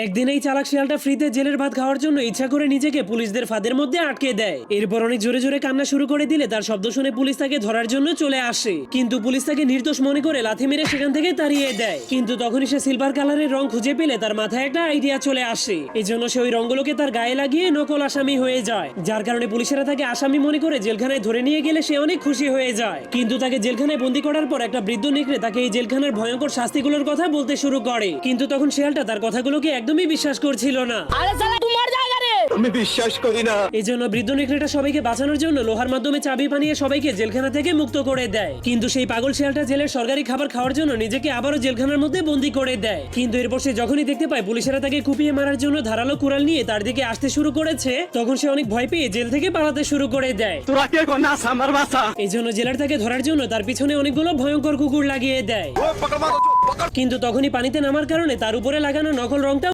একদিন এই চালাক শিয়ালটা ফ্রিতে জেলের ভাত খাওয়ার জন্য ইচ্ছা করে নিজেকে পুলিশদের ফাঁদের মধ্যে আটকে দেয়। এরপর অনেক জোরে জোরে কান্না শুরু করে দিলে তার শব্দ শুনে পুলিশ তাকে ধরার জন্য চলে আসে, কিন্তু পুলিশ তাকে নির্দোষ মনে করে লাথি মেরে সেখান থেকে তাড়িয়ে দেয়। কিন্তু তখনই সে সিলভার কালারের রং খুঁজে পেলে তার মাথায় একটা আইডিয়া চলে আসে। এজন্য সে ওই রঙগুলোকে তার গায়ে লাগিয়ে নকল আসামি হয়ে যায়, যার কারণে পুলিশেরা তাকে আসামি মনে করে জেলখানায় ধরে নিয়ে গেলে সে অনেক খুশি হয়ে যায়। কিন্তু তাকে জেলখানায় বন্দী করার পর একটা বৃদ্ধ নেকড়ে তাকে এই জেলখানার ভয়ঙ্কর শাস্তিগুলোর কথা বলতে শুরু করে, কিন্তু তখন শিয়ালটা তার কথাগুলোকে একদমই বিশ্বাস করছিল না। আরে শালা তুই মর যা রে, আমি বিশ্বাস করি না। এজন্য বৃদ্ধ নেকড়েটা সবাইকে বাঁচানোর জন্য লোহার মাধ্যমে চাবি বানিয়ে সবাইকে জেলখানা থেকে মুক্ত করে দেয়। কিন্তু সেই পাগল শিয়ালটা জেলের সরকারি খাবার খাওয়ার জন্য নিজেকে আবারও জেলখানার মধ্যে বন্দী করে দেয়। কিন্তু এরপর সে যখনই দেখতে পায় পুলিশেরা তাকে কুপিয়ে মারার জন্য ধারালো কুড়াল নিয়ে তার দিকে আসতে শুরু করেছে, তখন সে অনেক ভয় পেয়ে জেল থেকে পালাতে শুরু করে দেয়। তোরা কে কোনাস আমার বাসা? এই জন্য জেলার তাকে ধরার জন্য তার পিছনে অনেকগুলো ভয়ঙ্কর কুকুর লাগিয়ে দেয়। কিন্তু তখনই পানিতে নামার কারণে তার উপরে লাগানো নকল রংটা